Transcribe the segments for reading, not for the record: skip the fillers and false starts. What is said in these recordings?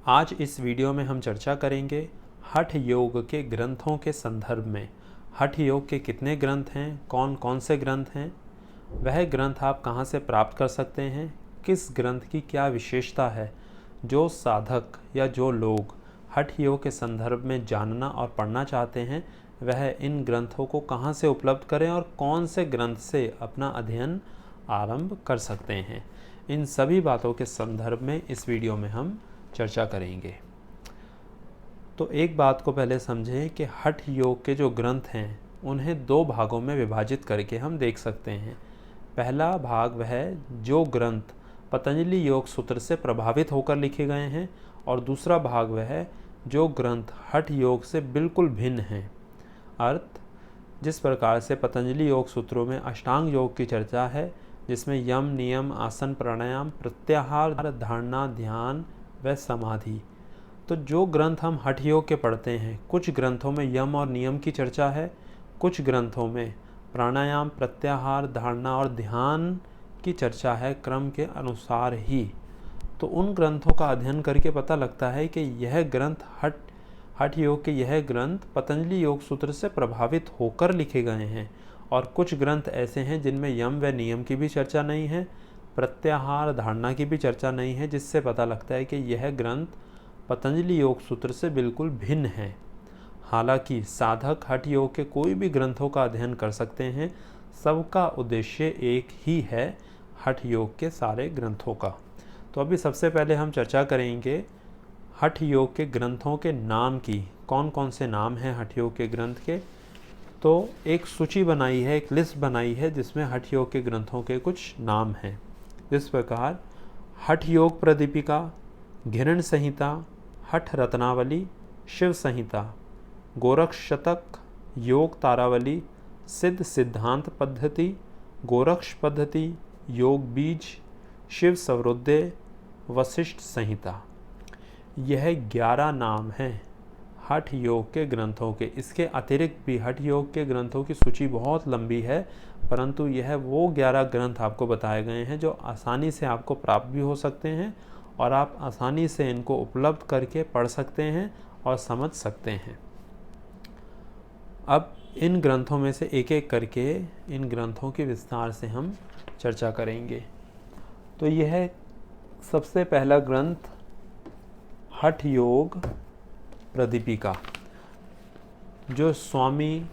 आज इस वीडियो में हम चर्चा करेंगे हठ योग के ग्रंथों के संदर्भ में। हठ योग के कितने ग्रंथ हैं, कौन कौन से ग्रंथ हैं, वह ग्रंथ आप कहाँ से प्राप्त कर सकते हैं, किस ग्रंथ की क्या विशेषता है। जो साधक या जो लोग हठ योग के संदर्भ में जानना और पढ़ना चाहते हैं वह इन ग्रंथों को कहाँ से उपलब्ध करें और कौन से ग्रंथ से अपना अध्ययन आरंभ कर सकते हैं, इन सभी बातों के संदर्भ में इस वीडियो में हम चर्चा करेंगे। तो एक बात को पहले समझें कि हठ योग के जो ग्रंथ हैं उन्हें दो भागों में विभाजित करके हम देख सकते हैं। पहला भाग वह है जो ग्रंथ पतंजलि योग सूत्र से प्रभावित होकर लिखे गए हैं, और दूसरा भाग वह है जो ग्रंथ हठ योग से बिल्कुल भिन्न हैं। अर्थ, जिस प्रकार से पतंजलि योग सूत्रों में अष्टांग योग की चर्चा है, जिसमें यम, नियम, आसन, प्राणायाम, प्रत्याहार, धारणा, ध्यान व समाधि। तो जो ग्रंथ हम हठ योग के पढ़ते हैं, कुछ ग्रंथों में यम और नियम की चर्चा है, कुछ ग्रंथों में प्राणायाम, प्रत्याहार, धारणा और ध्यान की चर्चा है क्रम के अनुसार ही। तो उन ग्रंथों का अध्ययन करके पता लगता है कि यह ग्रंथ हठ योग के यह ग्रंथ पतंजलि योग सूत्र से प्रभावित होकर लिखे गए हैं, और कुछ ग्रंथ ऐसे हैं जिनमें यम व नियम की भी चर्चा नहीं है, प्रत्याहार, धारणा की भी चर्चा नहीं है, जिससे पता लगता है कि यह ग्रंथ पतंजलि योग सूत्र से बिल्कुल भिन्न है। हालांकि साधक हठ योग के कोई भी ग्रंथों का अध्ययन कर सकते हैं, सबका उद्देश्य एक ही है, हठ योग के सारे ग्रंथों का। तो अभी सबसे पहले हम चर्चा करेंगे हठ योग के ग्रंथों के नाम की। कौन कौन से नाम हैं हठ योग के ग्रंथ के। तो एक सूची बनाई है, एक लिस्ट बनाई है जिसमें हठ योग के ग्रंथों के कुछ नाम हैं। इस प्रकार हठ योग प्रदीपिका, घिरण संहिता, हठ रत्नावली, शिव संहिता, गोरक्ष शतक, योग तारावली, सिद्ध सिद्धांत पद्धति, गोरक्ष पद्धति, योग बीज, शिव सवरोदय, वशिष्ठ संहिता। यह 11 नाम हैं हठ योग के ग्रंथों के। इसके अतिरिक्त भी हठ योग के ग्रंथों की सूची बहुत लंबी है, परंतु यह वो 11 ग्रंथ आपको बताए गए हैं जो आसानी से आपको प्राप्त भी हो सकते हैं और आप आसानी से इनको उपलब्ध करके पढ़ सकते हैं और समझ सकते हैं। अब इन ग्रंथों में से एक एक करके इन ग्रंथों की विस्तार से हम चर्चा करेंगे। तो यह सबसे पहला ग्रंथ हठ योग प्रदीपिका, जो स्वामी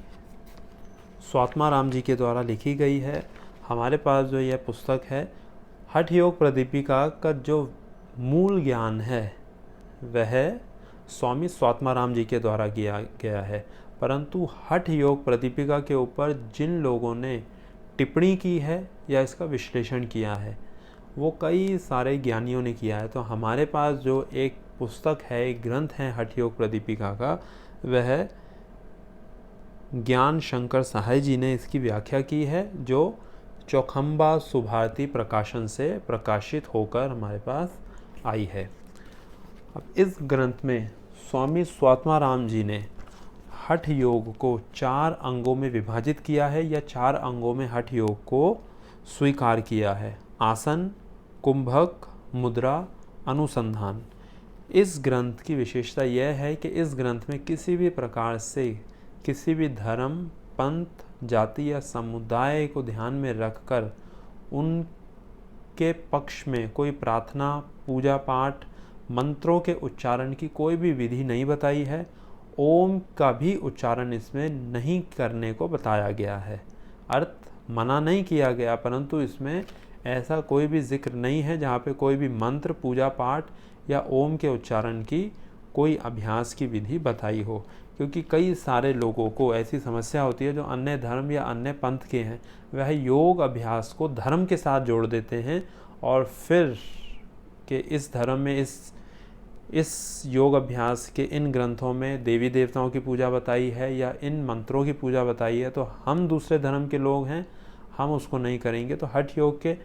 स्वात्माराम जी के द्वारा लिखी गई है। हमारे पास जो यह पुस्तक है, हठ योग प्रदीपिका का जो मूल ज्ञान है वह स्वामी स्वात्माराम जी के द्वारा किया गया है, परंतु हठ योग प्रदीपिका के ऊपर जिन लोगों ने टिप्पणी की है या इसका विश्लेषण किया है वो कई सारे ज्ञानियों ने किया है। तो हमारे पास जो एक पुस्तक है, एक ग्रंथ है हठ योग प्रदीपिका का, वह ज्ञान शंकर सहाय जी ने इसकी व्याख्या की है, जो चौखंबा सुभारती प्रकाशन से प्रकाशित होकर हमारे पास आई है। अब इस ग्रंथ में स्वामी स्वात्माराम जी ने हठ योग को 4 अंगों में विभाजित किया है, या 4 अंगों में हठ योग को स्वीकार किया है। आसन, कुंभक, मुद्रा, अनुसंधान। इस ग्रंथ की विशेषता यह है कि इस ग्रंथ में किसी भी प्रकार से किसी भी धर्म, पंथ, जाति या समुदाय को ध्यान में रखकर उनके पक्ष में कोई प्रार्थना, पूजा पाठ, मंत्रों के उच्चारण की कोई भी विधि नहीं बताई है। ओम का भी उच्चारण इसमें नहीं करने को बताया गया है। अर्थ मना नहीं किया गया, परंतु इसमें ऐसा कोई भी जिक्र नहीं है जहाँ पे कोई भी मंत्र, पूजा पाठ या ओम के उच्चारण की कोई अभ्यास की विधि बताई हो, क्योंकि कई सारे लोगों को ऐसी समस्या होती है जो अन्य धर्म या अन्य पंथ के हैं, वह योग अभ्यास को धर्म के साथ जोड़ देते हैं और फिर कि इस धर्म में इस योग अभ्यास के इन ग्रंथों में देवी देवताओं की पूजा बताई है या इन मंत्रों की पूजा बताई है, तो हम दूसरे धर्म के लोग हैं, हम उसको नहीं करेंगे। तो हठ योग के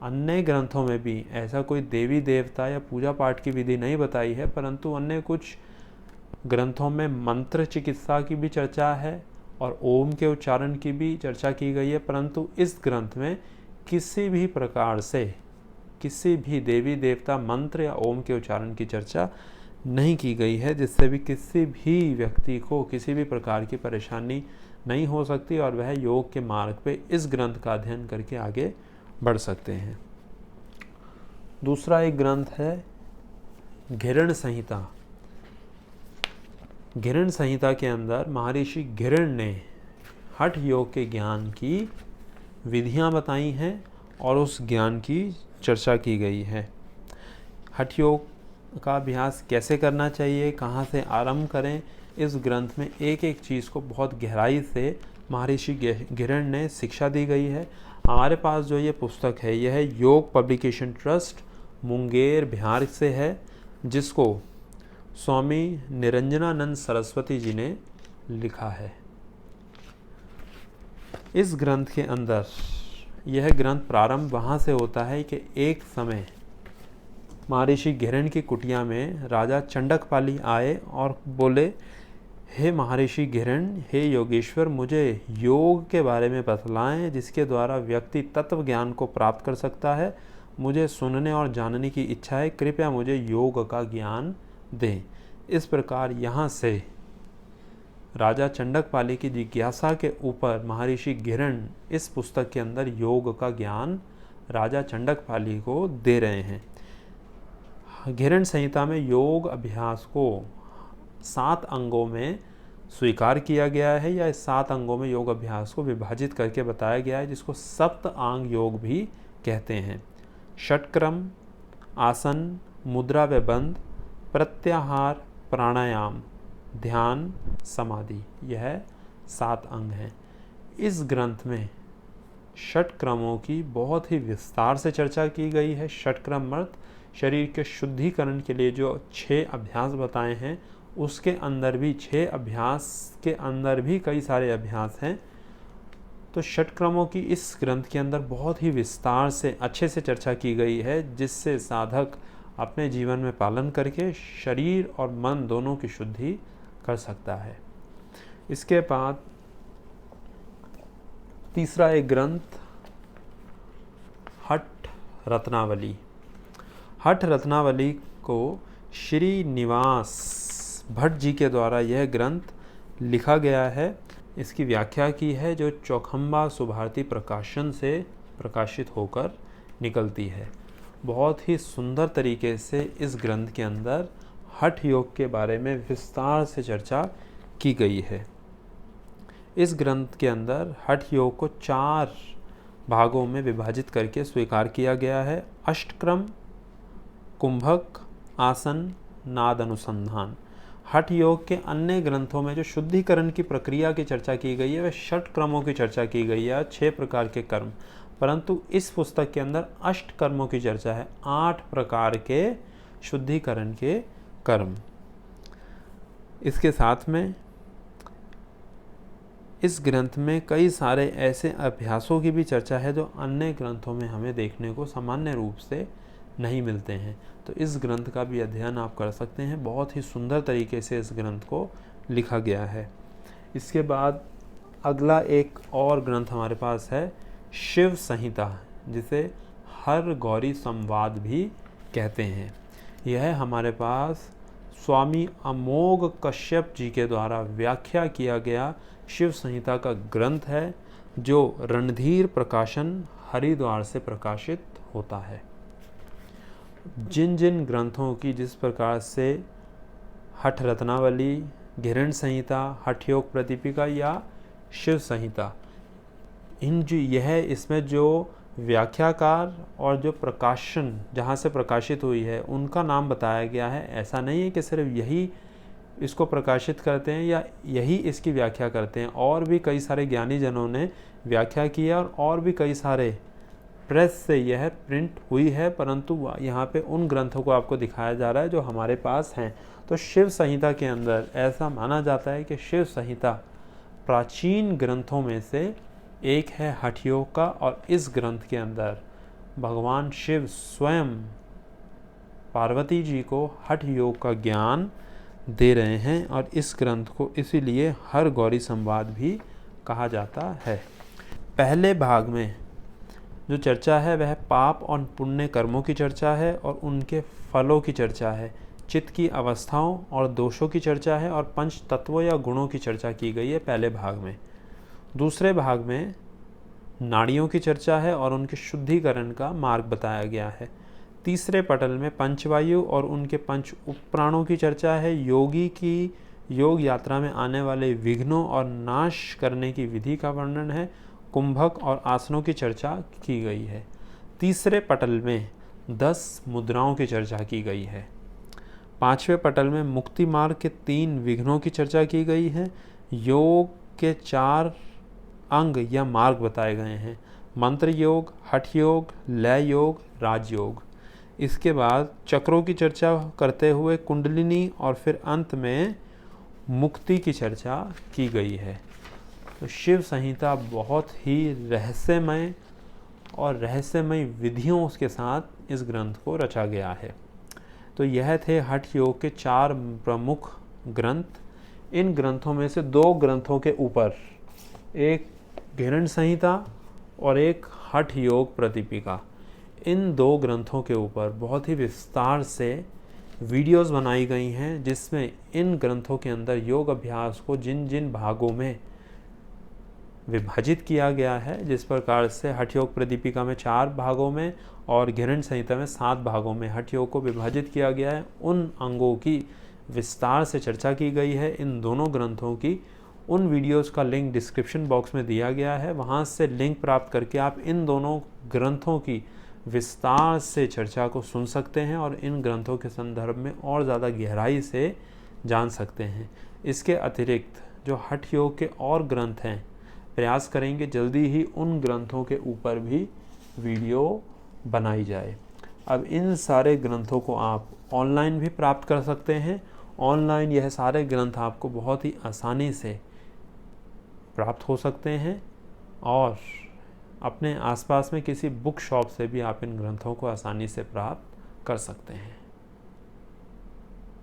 अन्य ग्रंथों में भी ऐसा कोई देवी देवता या पूजा पाठ की विधि नहीं बताई है, परंतु अन्य कुछ ग्रंथों में मंत्र चिकित्सा की भी चर्चा है और ओम के उच्चारण की भी चर्चा की गई है, परंतु इस ग्रंथ में किसी भी प्रकार से किसी भी देवी देवता मंत्र या ओम के उच्चारण की चर्चा नहीं की गई है, जिससे भी किसी भी व्यक्ति को किसी भी प्रकार की परेशानी नहीं हो सकती और वह योग के मार्ग पे इस ग्रंथ का अध्ययन करके आगे बढ़ सकते हैं। दूसरा एक ग्रंथ है घिरण संहिता। घिरण संहिता के अंदर महर्षि घिरण ने हठ योग के ज्ञान की विधियां बताई हैं और उस ज्ञान की चर्चा की गई है। हठ योग का अभ्यास कैसे करना चाहिए, कहाँ से आरंभ करें, इस ग्रंथ में एक एक चीज़ को बहुत गहराई से महर्षि घिरण ने शिक्षा दी गई है। हमारे पास जो ये पुस्तक है यह योग पब्लिकेशन ट्रस्ट मुंगेर बिहार से है, जिसको स्वामी निरंजनानंद सरस्वती जी ने लिखा है। इस ग्रंथ के अंदर यह ग्रंथ प्रारंभ वहाँ से होता है कि एक समय महर्षि घिरण की कुटिया में राजा चंडकपाली आए और बोले, हे महर्षि घिरण, हे योगेश्वर, मुझे योग के बारे में बतलाएं जिसके द्वारा व्यक्ति तत्व ज्ञान को प्राप्त कर सकता है। मुझे सुनने और जानने की इच्छा है, कृपया मुझे योग का ज्ञान दें। इस प्रकार यहाँ से राजा चंडकपाली की जिज्ञासा के ऊपर महर्षि घिरण इस पुस्तक के अंदर योग का ज्ञान राजा चंडकपाली को दे रहे हैं। घिरण संहिता में योग अभ्यास को 7 अंगों में स्वीकार किया गया है, या इस 7 अंगों में योग अभ्यास को विभाजित करके बताया गया है, जिसको सप्तांग योग भी कहते हैं। षटक्रम, आसन, मुद्रा व बंध, प्रत्याहार, प्राणायाम, ध्यान, समाधि, यह 7 अंग हैं। इस ग्रंथ में षटक्रमों की बहुत ही विस्तार से चर्चा की गई है। षटक्रम अर्थ शरीर के शुद्धिकरण के लिए जो 6 अभ्यास बताए हैं, उसके अंदर भी 6 अभ्यास के अंदर भी कई सारे अभ्यास हैं। तो षटक्रमों की इस ग्रंथ के अंदर बहुत ही विस्तार से अच्छे से चर्चा की गई है, जिससे साधक अपने जीवन में पालन करके शरीर और मन दोनों की शुद्धि कर सकता है। इसके बाद तीसरा एक ग्रंथ हठ रत्नावली। हठ रत्नावली को श्री निवास भट्ट जी के द्वारा यह ग्रंथ लिखा गया है। इसकी व्याख्या की है जो चौखंबा सुभारती प्रकाशन से प्रकाशित होकर निकलती है। बहुत ही सुंदर तरीके से इस ग्रंथ के अंदर हठ योग के बारे में विस्तार से चर्चा की गई है। इस ग्रंथ के अंदर हठ योग को 4 भागों में विभाजित करके स्वीकार किया गया है। अष्टक्रम, कुंभक, आसन, नाद अनुसंधान। हठ योग के अन्य ग्रंथों में जो शुद्धिकरण की प्रक्रिया की चर्चा की गई है वह 6 क्रमों की चर्चा की गई है, 6 प्रकार के कर्म, परंतु इस पुस्तक के अंदर 8 कर्मों की चर्चा है, 8 प्रकार के शुद्धिकरण के कर्म। इसके साथ में इस ग्रंथ में कई सारे ऐसे अभ्यासों की भी चर्चा है जो अन्य ग्रंथों में हमें देखने को सामान्य रूप से नहीं मिलते हैं। तो इस ग्रंथ का भी अध्ययन आप कर सकते हैं। बहुत ही सुंदर तरीके से इस ग्रंथ को लिखा गया है। इसके बाद अगला एक और ग्रंथ हमारे पास है शिव संहिता, जिसे हर गौरी संवाद भी कहते हैं। यह हमारे पास स्वामी अमोघ कश्यप जी के द्वारा व्याख्या किया गया शिव संहिता का ग्रंथ है, जो रणधीर प्रकाशन हरिद्वार से प्रकाशित होता है। जिन जिन ग्रंथों की जिस प्रकार से हठ रत्नावली, घिरण संहिता, हठ योग प्रतिपिका या शिव संहिता, इसमें जो व्याख्याकार और जो प्रकाशन जहाँ से प्रकाशित हुई है उनका नाम बताया गया है। ऐसा नहीं है कि सिर्फ यही इसको प्रकाशित करते हैं या यही इसकी व्याख्या करते हैं, और भी कई सारे ज्ञानी जनों ने व्याख्या की है और भी कई सारे प्रेस से यह प्रिंट हुई है, परंतु यहाँ पे उन ग्रंथों को आपको दिखाया जा रहा है जो हमारे पास हैं। तो शिव संहिता के अंदर ऐसा माना जाता है कि शिव संहिता प्राचीन ग्रंथों में से एक है हठ योग का, और इस ग्रंथ के अंदर भगवान शिव स्वयं पार्वती जी को हठ योग का ज्ञान दे रहे हैं, और इस ग्रंथ को इसीलिए हर गौरी संवाद भी कहा जाता है। पहले भाग में जो चर्चा है वह पाप और पुण्य कर्मों की चर्चा है और उनके फलों की चर्चा है। चित्त की अवस्थाओं और दोषों की चर्चा है और पंच तत्वों या गुणों की चर्चा की गई है पहले भाग में। दूसरे भाग में नाड़ियों की चर्चा है और उनके शुद्धिकरण का मार्ग बताया गया है। तीसरे पटल में पंचवायु और उनके पंच उपप्राणों की चर्चा है। योगी की योग यात्रा में आने वाले विघ्नों और नाश करने की विधि का वर्णन है। कुंभक और आसनों की चर्चा की गई है। तीसरे पटल में 10 मुद्राओं की चर्चा की गई है। पांचवें पटल में मुक्ति मार्ग के 3 विघ्नों की चर्चा की गई है। योग के 4 अंग या मार्ग बताए गए हैं। मंत्र योग, हठ योग, लय योग, राजयोग। इसके बाद चक्रों की चर्चा करते हुए कुंडलिनी और फिर अंत में मुक्ति की चर्चा की गई है। तो शिव संहिता बहुत ही रहस्यमय और रहस्यमय विधियों के साथ इस ग्रंथ को रचा गया है। तो यह थे हठ योग के 4 प्रमुख ग्रंथ। इन ग्रंथों में से 2 ग्रंथों के ऊपर, एक घृण संहिता और एक हठ योग प्रतिपिका, इन 2 ग्रंथों के ऊपर बहुत ही विस्तार से वीडियोस बनाई गई हैं, जिसमें इन ग्रंथों के अंदर योग अभ्यास को जिन जिन भागों में विभाजित किया गया है, जिस प्रकार से हठ योग प्रतिपिका में 4 भागों में और घृण संहिता में 7 भागों में हठ योग को विभाजित किया गया है, उन अंगों की विस्तार से चर्चा की गई है। इन दोनों ग्रंथों की उन वीडियोस का लिंक डिस्क्रिप्शन बॉक्स में दिया गया है। वहाँ से लिंक प्राप्त करके आप इन दोनों ग्रंथों की विस्तार से चर्चा को सुन सकते हैं और इन ग्रंथों के संदर्भ में और ज़्यादा गहराई से जान सकते हैं। इसके अतिरिक्त जो हठ योग के और ग्रंथ हैं, प्रयास करेंगे जल्दी ही उन ग्रंथों के ऊपर भी वीडियो बनाई जाए। अब इन सारे ग्रंथों को आप ऑनलाइन भी प्राप्त कर सकते हैं। ऑनलाइन यह सारे ग्रंथ आपको बहुत ही आसानी से प्राप्त हो सकते हैं और अपने आसपास में किसी बुक शॉप से भी आप इन ग्रंथों को आसानी से प्राप्त कर सकते हैं।